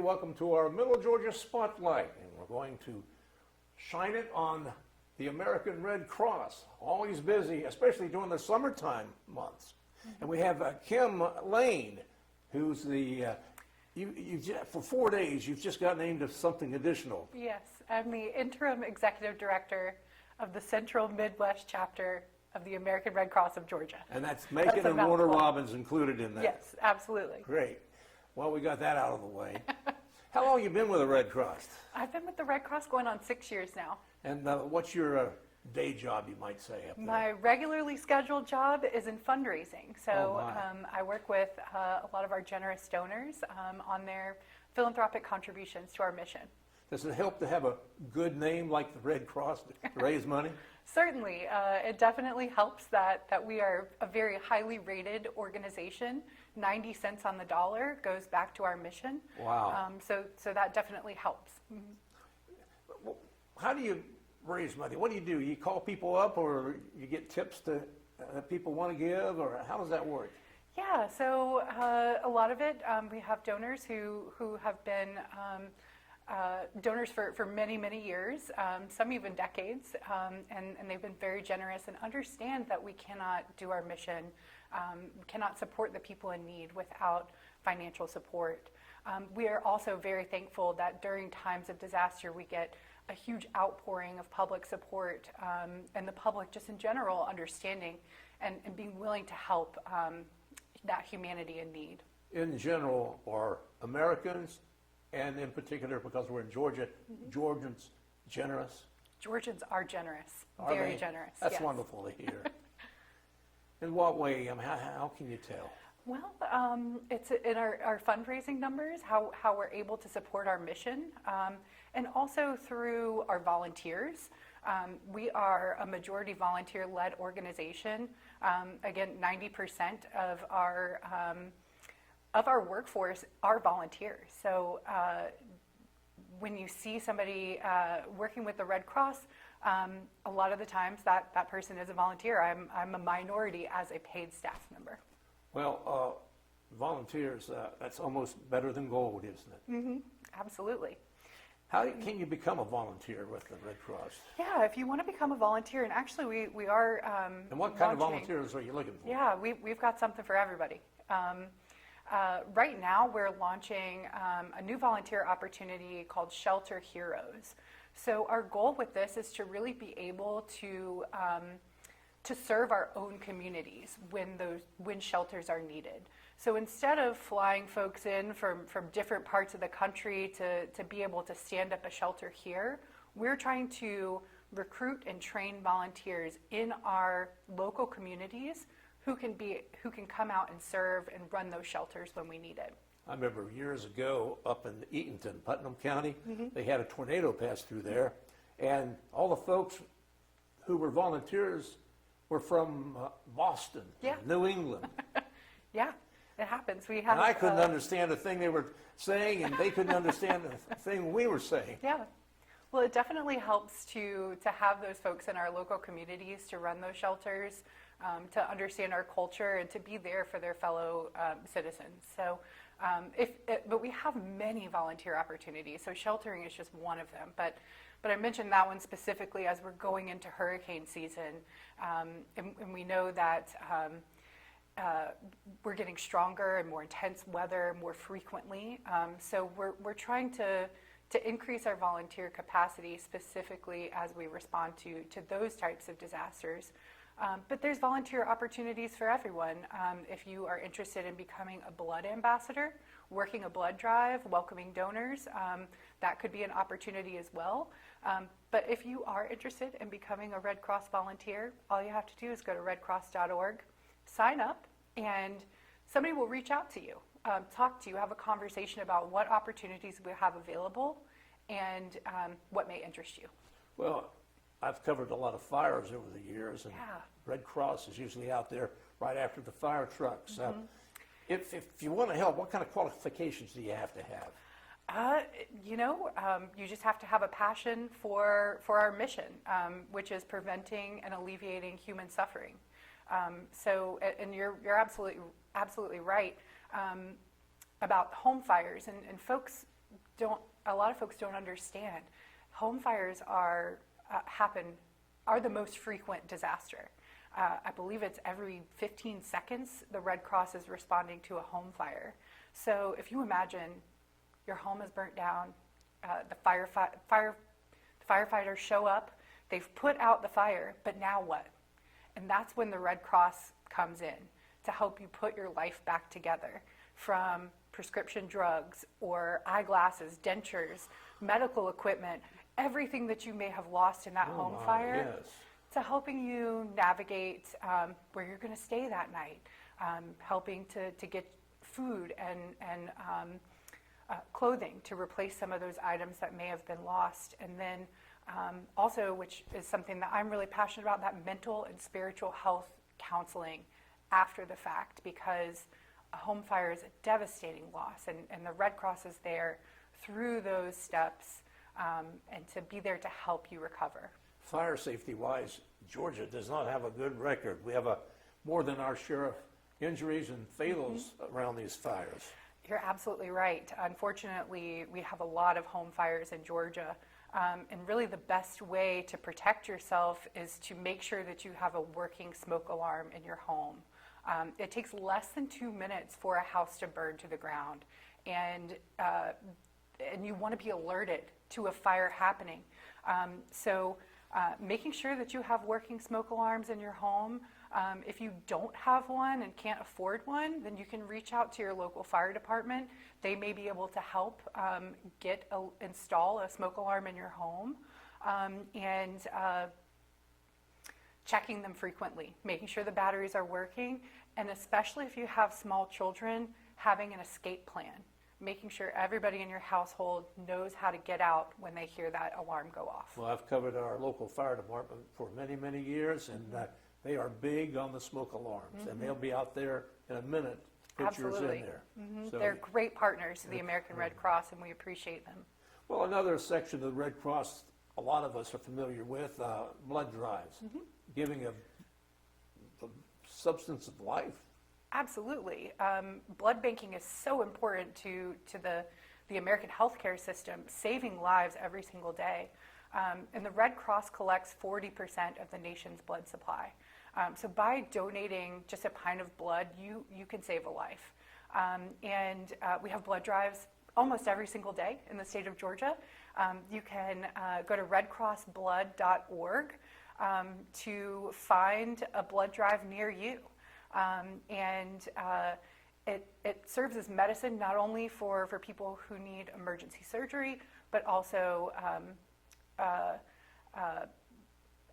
welcome to our Middle Georgia Spotlight. And we're going to shine it on the American Red Cross. Always busy, especially during the summertime months. And we have Kim Lane, who's the, for 4 days, you've just got named as something additional. Yes, I'm the interim executive director of the Central Midwest chapter of the American Red Cross of Georgia. And that's Macon and Warner Robins included in that. Yes, absolutely. Great. Well, we got that out of the way. How long have you been with the Red Cross? I've been with the Red Cross going on 6 years now. And what's your day job, you might say, up there? My regularly scheduled job is in fundraising. So I work with a lot of our generous donors on their philanthropic contributions to our mission. Does it help to have a good name like the Red Cross to raise money? Certainly. It definitely helps that we are a very highly rated organization. 90 cents on the dollar goes back to our mission. Wow. So that definitely helps. Mm-hmm. How do you raise money? What do? You call people up, or you get tips that people want to give, or how does that work? Yeah, so a lot of it, we have donors who have been donors for many, many years, some even decades, and they've been very generous and understand that we cannot do our mission, cannot support the people in need without financial support. We are also very thankful that during times of disaster we get a huge outpouring of public support, and the public just in general understanding and being willing to help that humanity in need. In general, are Americans, and in particular because we're in Georgia, Georgians generous? Georgians are generous, Are very they? generous. That's yes. wonderful to hear. In what way? I mean, how can you tell? Well, it's in our fundraising numbers, how we're able to support our mission, and also through our volunteers. We are a majority volunteer-led organization. Again, 90% of our workforce are volunteers. So when you see somebody working with the Red Cross, a lot of the times that person is a volunteer. I'm a minority as a paid staff member. Well, volunteers, that's almost better than gold, isn't it? Mm-hmm. Absolutely. How can you become a volunteer with the Red Cross? Yeah, if you want to become a volunteer, and actually we are And what kind of volunteers are you looking for? Yeah, we've got something for everybody. Right now we're launching a new volunteer opportunity called Shelter Heroes. So our goal with this is to really be able to serve our own communities when shelters are needed. So instead of flying folks in from different parts of the country to be able to stand up a shelter here, we're trying to recruit and train volunteers in our local communities who can come out and serve and run those shelters when we need it. I remember years ago up in Eatonton, Putnam County, they had a tornado pass through there, and all the folks who were volunteers were from Boston, New England. Yeah, it happens. We have. And I couldn't understand the thing they were saying, and they couldn't understand the thing we were saying. Yeah. Well, it definitely helps to have those folks in our local communities to run those shelters, to understand our culture, and to be there for their fellow citizens. So, but we have many volunteer opportunities. So sheltering is just one of them. But I mentioned that one specifically as we're going into hurricane season, and we know that we're getting stronger and more intense weather more frequently. So we're trying to increase our volunteer capacity specifically as we respond to those types of disasters. But there's volunteer opportunities for everyone. If you are interested in becoming a blood ambassador, working a blood drive, welcoming donors, that could be an opportunity as well. But if you are interested in becoming a Red Cross volunteer, all you have to do is go to redcross.org, sign up, and somebody will reach out to you, talk to you, have a conversation about what opportunities we have available and what may interest you. Well, I've covered a lot of fires over the years, and Red Cross is usually out there right after the fire trucks. If you want to help, what kind of qualifications do you have to have? You just have to have a passion for our mission, which is preventing and alleviating human suffering. And you're absolutely right about home fires, and folks a lot of folks don't understand. Home fires are the most frequent disaster. I believe it's every 15 seconds the Red Cross is responding to a home fire. So if you imagine your home is burnt down, the firefighters show up, they've put out the fire, but now what? And that's when the Red Cross comes in to help you put your life back together, from prescription drugs or eyeglasses, dentures, medical equipment, everything that you may have lost in that home fire, yes. to helping you navigate where you're going to stay that night, helping to get food and clothing to replace some of those items that may have been lost. And then also, which is something that I'm really passionate about, that mental and spiritual health counseling after the fact, because a home fire is a devastating loss, and the Red Cross is there through those steps and to be there to help you recover. Fire safety-wise, Georgia does not have a good record. We have more than our share of injuries and fatals around these fires. You're absolutely right. Unfortunately, we have a lot of home fires in Georgia. And really the best way to protect yourself is to make sure that you have a working smoke alarm in your home. It takes less than 2 minutes for a house to burn to the ground. And you want to be alerted to a fire happening. So making sure that you have working smoke alarms in your home. If you don't have one and can't afford one, then you can reach out to your local fire department. They may be able to help install a smoke alarm in your home, and checking them frequently, making sure the batteries are working, and especially if you have small children, having an escape plan, making sure everybody in your household knows how to get out when they hear that alarm go off. Well, I've covered our local fire department for many, many years, and they are big on the smoke alarms, and they'll be out there in a minute to put yours in Absolutely. there. So, They're great partners to the American Red Cross, and we appreciate them. well, another section of the Red Cross a lot of us are familiar with, blood drives, giving the substance of life. Absolutely. Blood banking is so important to the American healthcare system, saving lives every single day. And the Red Cross collects 40% of the nation's blood supply. So by donating just a pint of blood, you can save a life. And we have blood drives almost every single day in the state of Georgia. You can go to redcrossblood.org to find a blood drive near you. And it serves as medicine not only for people who need emergency surgery, but also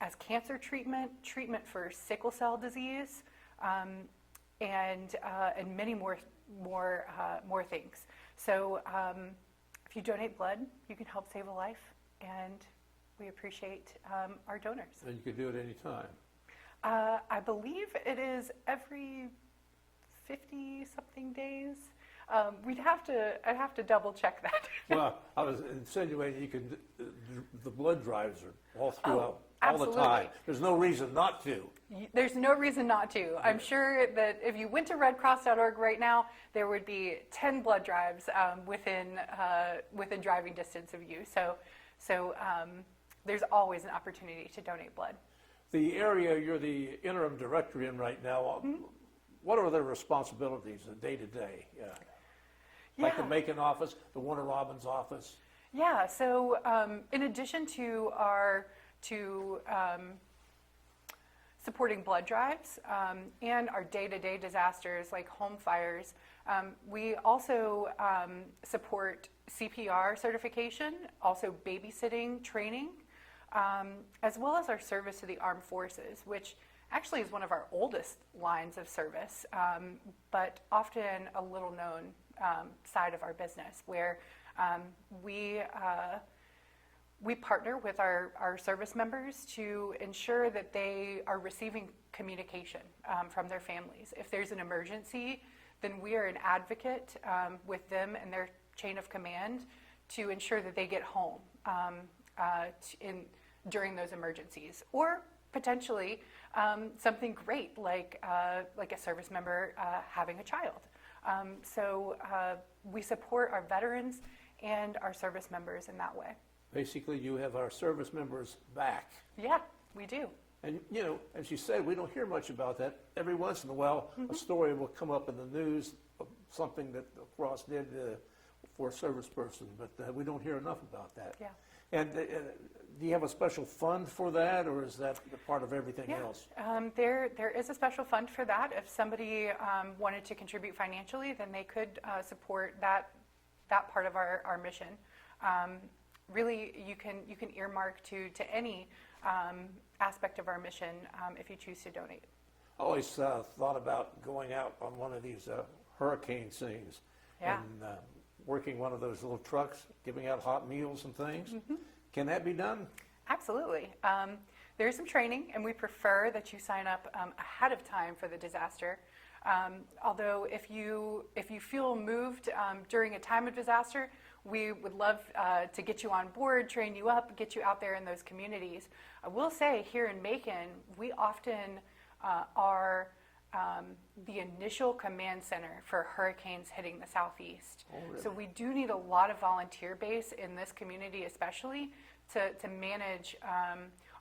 as cancer treatment for sickle cell disease, and many more things. So if you donate blood, you can help save a life, and we appreciate our donors. And you can do it anytime. I believe it is every 50-something days. I'd have to double check that. Well, I was insinuating you can. The blood drives are all throughout, all the absolutely. time. There's no reason not to. There's no reason not to. I'm sure that if you went to redcross.org right now, there would be 10 blood drives within driving distance of you. So there's always an opportunity to donate blood. The area you're the interim director in right now, what are their responsibilities day to day? Like the Macon office, the Warner Robins office? Yeah, so in addition to supporting blood drives and our day-to-day disasters like home fires, we also support CPR certification, also babysitting training, as well as our service to the armed forces, which actually is one of our oldest lines of service, but often a little known side of our business, where we partner with our service members to ensure that they are receiving communication from their families. If there's an emergency, then we are an advocate with them and their chain of command to ensure that they get home during those emergencies, or potentially something great like a service member having a child. So we support our veterans and our service members in that way. Basically, you have our service members back. Yeah, we do. And, you know, as you said, we don't hear much about that. Every once in a while, a story will come up in the news of something that the Cross did for a service person, but we don't hear enough about that. Yeah. And do you have a special fund for that, or is that a part of everything else? There is a special fund for that. If somebody wanted to contribute financially, then they could support that part of our mission. Really, you can earmark to any aspect of our mission if you choose to donate. I always thought about going out on one of these hurricane scenes Yeah. and working one of those little trucks, giving out hot meals and things. Can that be done? Absolutely. There is some training, and we prefer that you sign up ahead of time for the disaster. Although if you feel moved during a time of disaster, we would love to get you on board, train you up, get you out there in those communities. I will say here in Macon, we often are the initial command center for hurricanes hitting the southeast. Oh, really? So we do need a lot of volunteer base in this community, especially to manage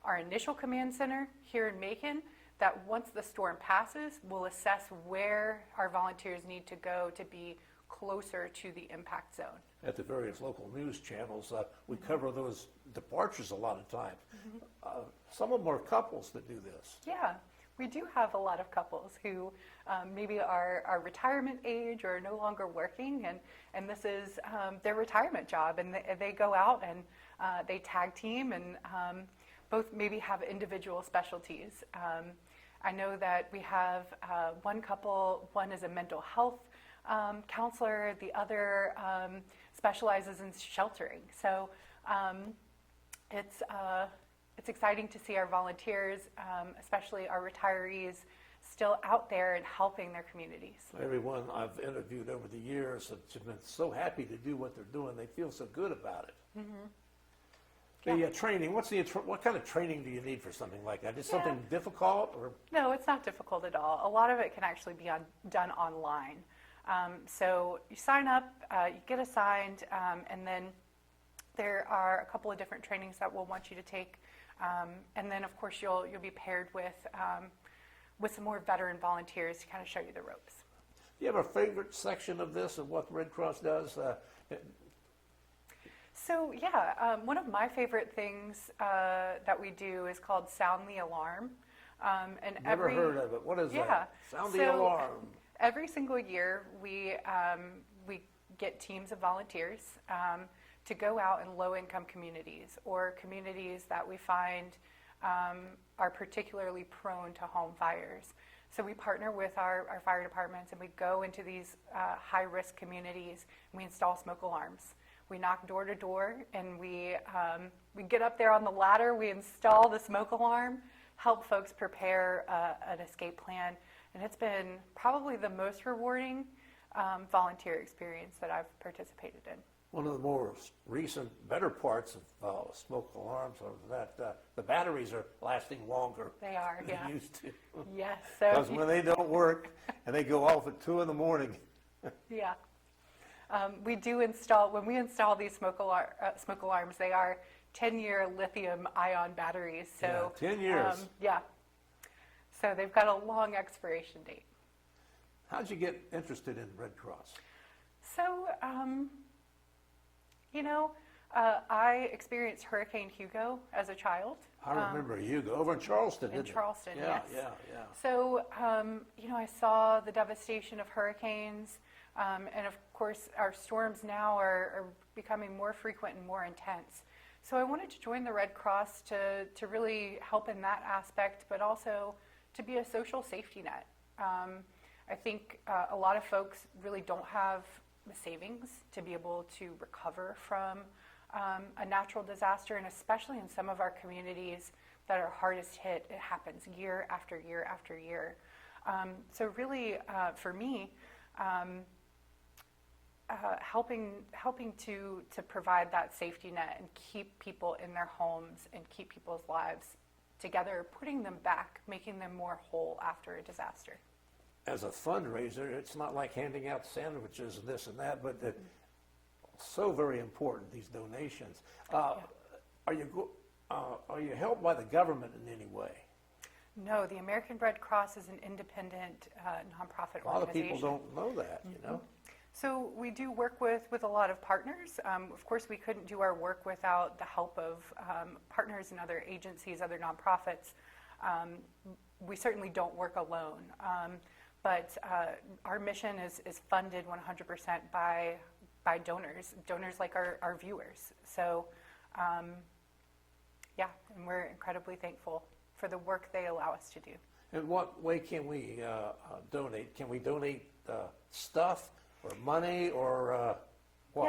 our initial command center here in Macon, that once the storm passes, we'll assess where our volunteers need to go to be closer to the impact zone. At the various local news channels, we cover those departures a lot of times. Some of them are couples that do this. Yeah, we do have a lot of couples who maybe are retirement age or are no longer working, and this is their retirement job, and they go out and they tag team and both maybe have individual specialties. I know that we have one couple, one is a mental health counselor, the other specializes in sheltering. So it's exciting to see our volunteers, especially our retirees, still out there and helping their communities. Everyone I've interviewed over the years have been so happy to do what they're doing. They feel so good about it. The training, what kind of training do you need for something like that? Is something difficult? Or? No, it's not difficult at all. A lot of it can actually be done online. So you sign up, you get assigned, and then there are a couple of different trainings that we'll want you to take. And then, of course, you'll be paired with some more veteran volunteers to kind of show you the ropes. Do you have a favorite section of this, of what the Red Cross does? So yeah, one of my favorite things that we do is called Sound the Alarm. And Never heard of it. What is that? Sound the alarm. Every single year, we get teams of volunteers to go out in low-income communities or communities that we find are particularly prone to home fires. So we partner with our fire departments, and we go into these high-risk communities, and we install smoke alarms. We knock door to door, and we get up there on the ladder, we install the smoke alarm, help folks prepare an escape plan, and it's been probably the most rewarding volunteer experience that I've participated in. One of the more recent, better parts of smoke alarms are that the batteries are lasting longer They are, than yeah. they used to. Yes, Because so when they don't work and they go off at 2 in the morning, yeah. We do install, when we install these smoke alarms, they are 10-year lithium-ion batteries. So, yeah, 10 years. Yeah. So they've got a long expiration date. How'd you get interested in Red Cross? So, I experienced Hurricane Hugo as a child. I remember Hugo over in Charleston, In didn't it? Charleston, Yeah, yes. yeah. So, I saw the devastation of hurricanes, and of course, our storms now are becoming more frequent and more intense. So I wanted to join the Red Cross to really help in that aspect, but also to be a social safety net. I think a lot of folks really don't have the savings to be able to recover from a natural disaster, and especially in some of our communities that are hardest hit, it happens year after year after year. So really, for me, helping to provide that safety net and keep people in their homes and keep people's lives together, putting them back, making them more whole after a disaster. As a fundraiser, it's not like handing out sandwiches and this and that, but so very important, these donations. Are you helped by the government in any way? No, the American Red Cross is an independent nonprofit A lot of organization. people don't know that, you know? So we do work with a lot of partners. Of course, we couldn't do our work without the help of partners and other agencies, other nonprofits. We certainly don't work alone. But our mission is funded 100% by donors like our viewers. So, yeah, and we're incredibly thankful for the work they allow us to do. In what way can we donate? Can we donate stuff or money or what?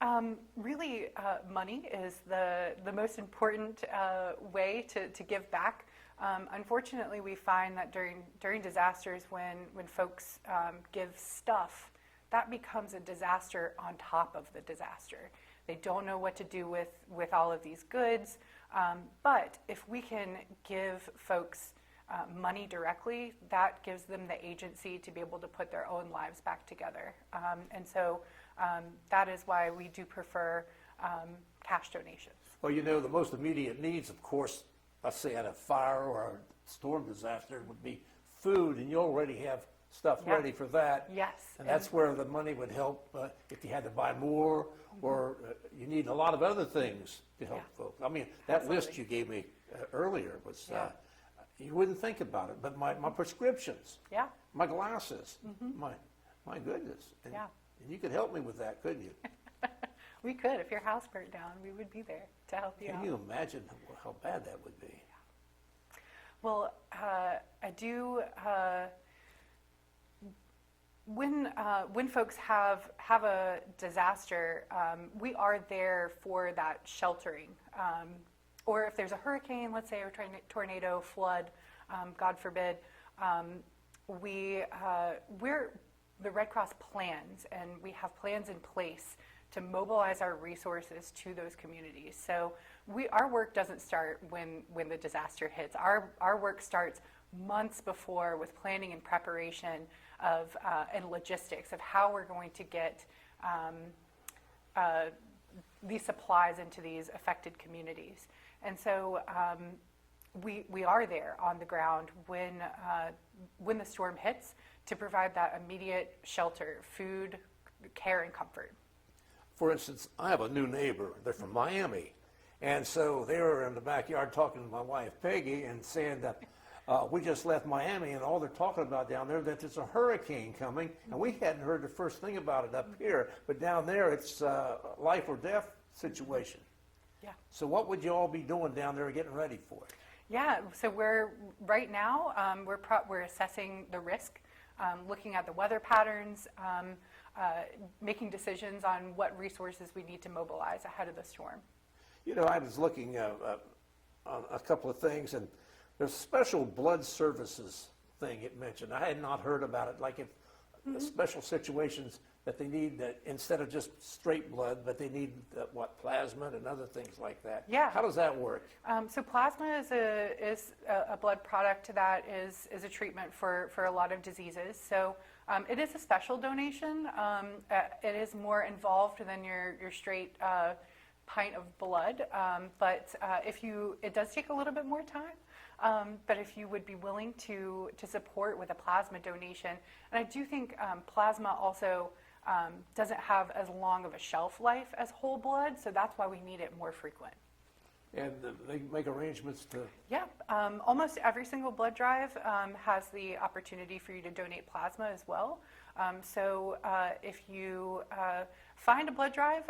Yeah, really, money is the most important way to give back. Unfortunately, we find that during disasters, when folks give stuff, that becomes a disaster on top of the disaster. They don't know what to do with all of these goods. But if we can give folks money directly, that gives them the agency to be able to put their own lives back together. And so that is why we do prefer cash donations. Well, you know, the most immediate needs, of course, let's say at a fire or a storm disaster, would be food, and you already have stuff ready for that. Yes. And that's where the money would help if you had to buy more, or you need a lot of other things to help folks. I mean, that list you gave me earlier was, you wouldn't think about it, but my prescriptions, my glasses, my goodness. And you could help me with that, couldn't you? We could. If your house burnt down, we would be there to help you out. Can you imagine how bad that would be? Well, I do. When folks have a disaster, we are there for that sheltering. Or if there's a hurricane, let's say, or tornado, flood, God forbid, we're the Red Cross plans, and we have plans in place to mobilize our resources to those communities. So our work doesn't start when the disaster hits. Our work starts months before with planning and preparation of and logistics of how we're going to get these supplies into these affected communities. And so we are there on the ground when the storm hits to provide that immediate shelter, food, care, and comfort. For instance, I have a new neighbor. They're from Miami. And so they were in the backyard talking to my wife, Peggy, and saying that we just left Miami, and all they're talking about down there, that there's a hurricane coming. And we hadn't heard the first thing about it up here. But down there, it's a life or death situation. Yeah. So what would you all be doing down there getting ready for it? Yeah, so right now, we're assessing the risk, looking at the weather patterns, making decisions on what resources we need to mobilize ahead of the storm. You know, I was looking on a couple of things, and there's a special blood services thing it mentioned. I had not heard about it, like if special situations that they need, instead of just straight blood, but they need, plasma and other things like that. Yeah. How does that work? So plasma is a blood product that is a treatment for a lot of diseases. So it is a special donation. It is more involved than your straight pint of blood, but it does take a little bit more time. But if you would be willing to support with a plasma donation, and I do think plasma also doesn't have as long of a shelf life as whole blood, so that's why we need it more frequent. And they make arrangements to... Yeah, almost every single blood drive has the opportunity for you to donate plasma as well. So if you find a blood drive,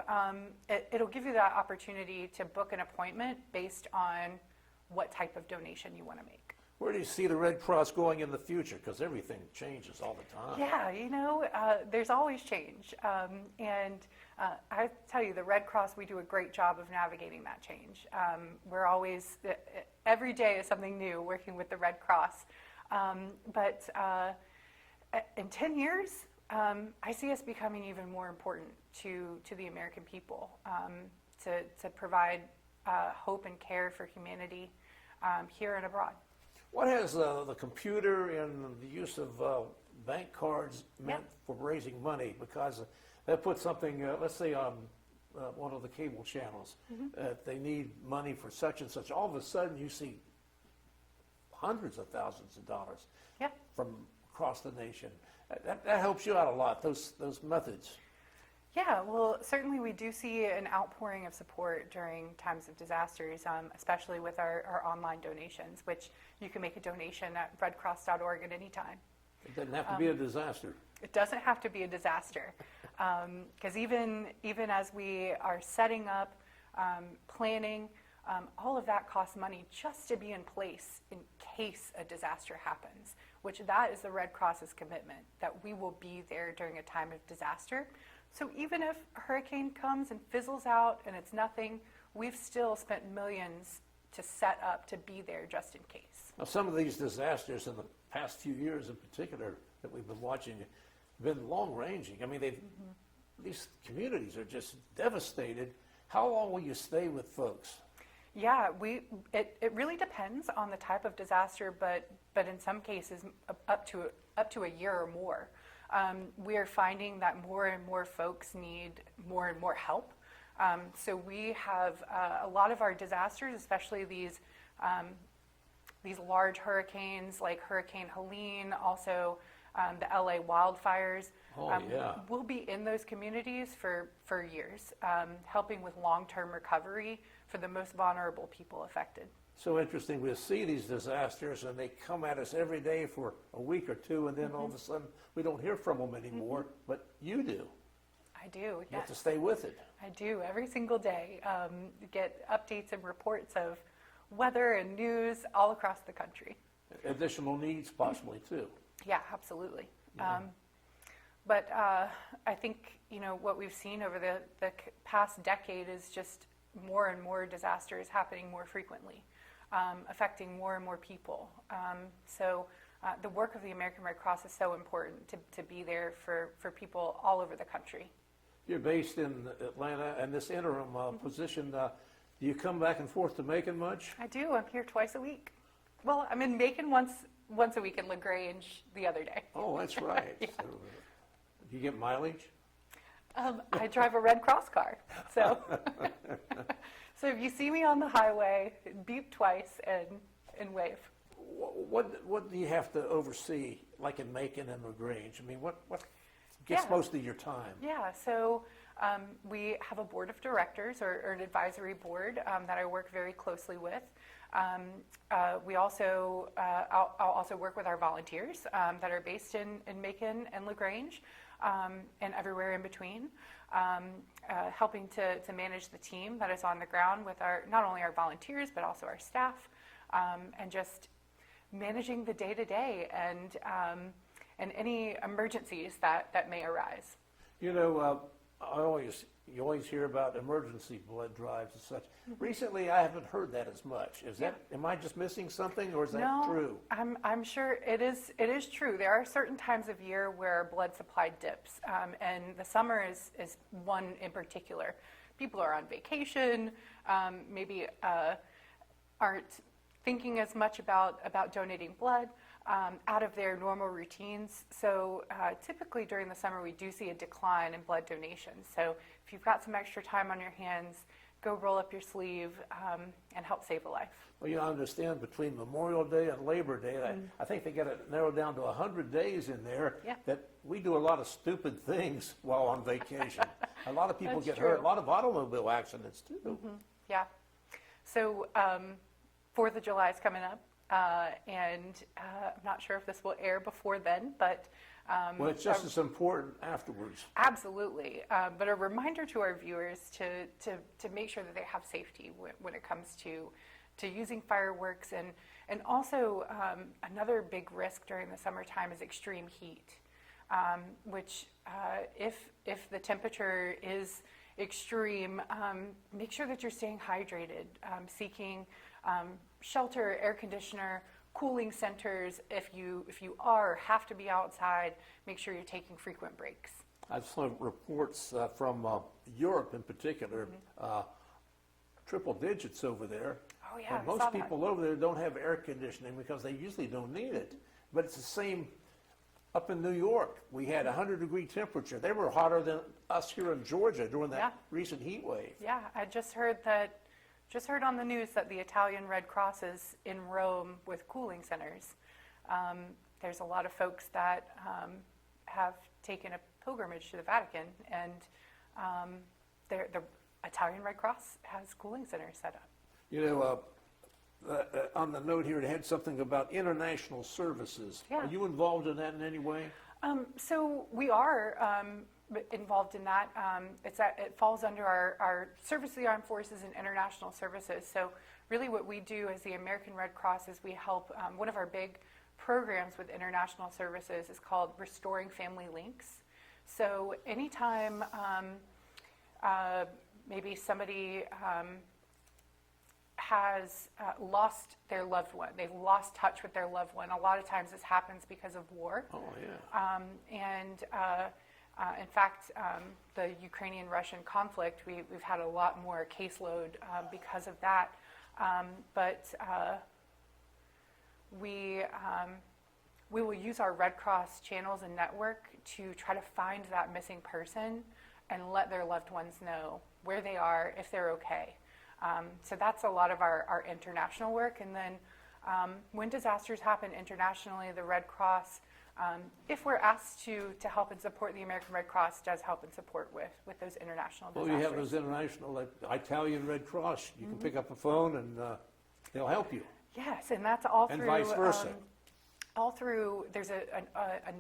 it'll give you that opportunity to book an appointment based on what type of donation you want to make. Where do you see the Red Cross going in the future? Because everything changes all the time. Yeah, there's always change. And I tell you, the Red Cross, we do a great job of navigating that change. We're always, every day is something new working with the Red Cross. But in 10 years, I see us becoming even more important to the American people, to provide hope and care for humanity here and abroad. What has the computer and the use of bank cards meant for raising money? Because They put something, let's say on one of the cable channels, they need money for such and such. All of a sudden, you see hundreds of thousands of dollars Yeah. from across the nation. That helps you out a lot, those methods. Yeah, well, certainly we do see an outpouring of support during times of disasters, especially with our online donations, which you can make a donation at redcross.org at any time. It doesn't have to be a disaster. It doesn't have to be a disaster, because even as we are setting up, planning, all of that costs money just to be in place in case a disaster happens, which that is the Red Cross's commitment, that we will be there during a time of disaster. So even if a hurricane comes and fizzles out and it's nothing, we've still spent millions to set up to be there just in case. Now, some of these disasters in the past few years in particular that we've been watching have been long-ranging. I mean, these communities are just devastated. How long will you stay with folks? Yeah, it really depends on the type of disaster, but in some cases up to a year or more. We are finding that more and more folks need more and more help. So we have a lot of our disasters, especially these large hurricanes like Hurricane Helene, also the LA wildfires. We'll be in those communities for years, helping with long-term recovery for the most vulnerable people affected. So interesting. We'll see these disasters and they come at us every day for a week or two, and then all of a sudden we don't hear from them anymore, but you do. I do, You yes. have to stay with it. I do, every single day. Get updates and reports of weather and news all across the country. Additional needs possibly too. Yeah, absolutely. But I think, what we've seen over the past decade is just more and more disasters happening more frequently, affecting more and more people. So the work of the American Red Cross is so important to be there for people all over the country. You're based in Atlanta, and this interim position, do you come back and forth to Macon much? I do. I'm here twice a week. Well, I'm in Macon once a week, in LaGrange the other day. Oh, that's right. Yeah. So, do you get mileage? I drive a Red Cross car, so so if you see me on the highway, beep twice and wave. What do you have to oversee, like in Macon and LaGrange? I mean, what gets Yeah. most of your time? Yeah, so we have a board of directors or an advisory board that I work very closely with. We also, I'll also work with our volunteers that are based in Macon and LaGrange and everywhere in between, helping to manage the team that is on the ground with not only our volunteers but also our staff, and just managing the day-to-day and any emergencies that may arise. You always hear about emergency blood drives and such. Recently, I haven't heard that as much. Am I just missing something, or is that true? I'm sure it is true. There are certain times of year where blood supply dips, and the summer is one in particular. People are on vacation, maybe aren't thinking as much about donating blood out of their normal routines. So typically during the summer, we do see a decline in blood donations. So if you've got some extra time on your hands, go roll up your sleeve and help save a life. Well, I understand between Memorial Day and Labor Day, I think they got it narrowed down to 100 days in there, that we do a lot of stupid things while on vacation. A lot of people That's get true. hurt, a lot of automobile accidents too. Yeah. So 4th of July is coming up, and I'm not sure if this will air before then, but Well, it's just as important afterwards. absolutely. But a reminder to our viewers to make sure that they have safety when it comes to using fireworks, and also another big risk during the summertime is extreme heat, which if the temperature is extreme, make sure that you're staying hydrated, seeking shelter, air conditioner, cooling centers. If you are or have to be outside, make sure you're taking frequent breaks. I've seen reports from Europe in particular, triple digits over there. Oh yeah, And I saw most that. people over there don't have air conditioning because they usually don't need it. But it's the same Up in New York, we had 100-degree temperature. They were hotter than us here in Georgia during that Yeah. recent heat wave. Yeah, I just heard on the news that the Italian Red Cross is in Rome with cooling centers. There's a lot of folks that have taken a pilgrimage to the Vatican, and the Italian Red Cross has cooling centers set up. You know, on the note here, it had something about international services. Yeah. Are you involved in that in any way? So we are involved in that. It falls under our Service of the Armed Forces and International Services. So really what we do as the American Red Cross is we help, one of our big programs with international services is called Restoring Family Links. So anytime maybe somebody has lost their loved one, they've lost touch with their loved one. A lot of times this happens because of war. Oh, yeah. In fact, the Ukrainian-Russian conflict, we've had a lot more caseload because of that. But we will use our Red Cross channels and network to try to find that missing person and let their loved ones know where they are, if they're okay. So that's a lot of our international work. And then when disasters happen internationally, the Red Cross, if we're asked to help and support, the American Red Cross does help and support with those international disasters. Well, you have those international, like Italian Red Cross. You can pick up a phone and they'll help you. Yes, and that's all And through vice versa. all through. There's a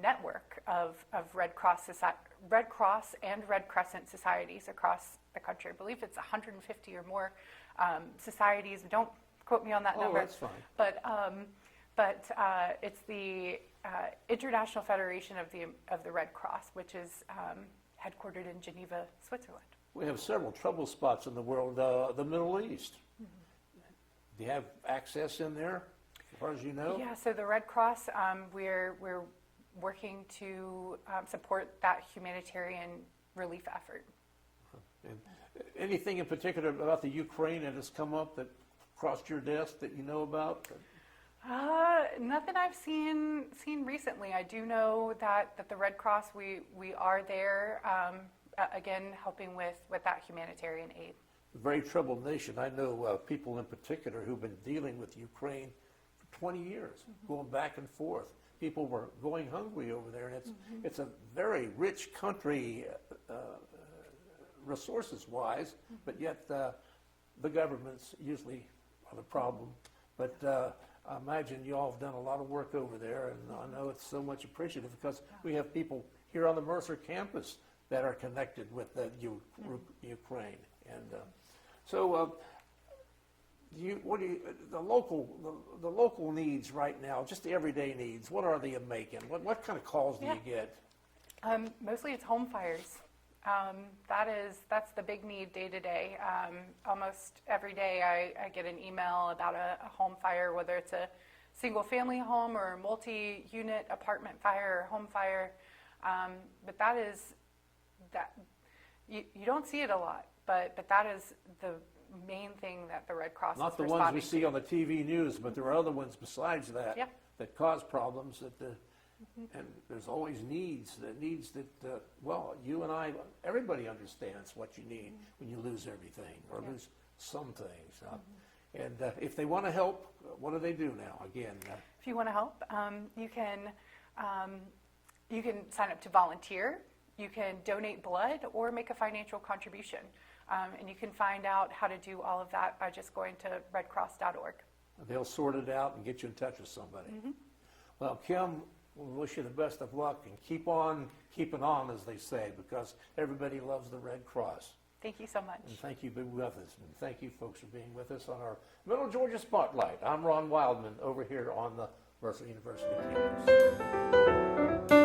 network of Red Cross and Red Crescent societies across the country. I believe it's 150 or more societies. Don't quote me on that number. Oh, that's fine. But it's the International Federation of the Red Cross, which is headquartered in Geneva, Switzerland. We have several trouble spots in the world. The Middle East. Do you have access in there, as far as you know? Yeah, so the Red Cross, we're working to support that humanitarian relief effort. And anything in particular about the Ukraine that has come up that crossed your desk that you know about? Nothing I've seen recently. I do know that the Red Cross, we are there, again, helping with that humanitarian aid. A very troubled nation. I know people in particular who've been dealing with Ukraine for 20 years, going back and forth. People were going hungry over there, and it's a very rich country resources-wise, but yet the governments usually are the problem. But I imagine you all have done a lot of work over there, and I know it's so much appreciative because we have people here on the Mercer campus that are connected with the Ukraine. And so the local needs right now, just the everyday needs, what are they making? What kind of calls do you get? Mostly it's home fires. That's the big need day to day. Almost every day I get an email about a home fire, whether it's a single family home or a multi-unit apartment fire or home fire. But that you don't see it a lot, but that is the main thing that the Red Cross Not is the ones we responding see to. on the TV news, but there are other ones besides that Yeah. that cause problems. And there's always needs that you and I, everybody understands what you need when you lose everything or lose some things. And if they want to help, what do they do now? Again, If you want to help, you can sign up to volunteer. You can donate blood or make a financial contribution. And you can find out how to do all of that by just going to redcross.org. they'll sort it out and get you in touch with somebody. Well, Kim, we wish you the best of luck and keep on keeping on, as they say, because everybody loves the Red Cross. Thank you so much. And thank you for being with us. And thank you, folks, for being with us on our Middle Georgia Spotlight. I'm Ron Wildman over here on the Mercer University campus.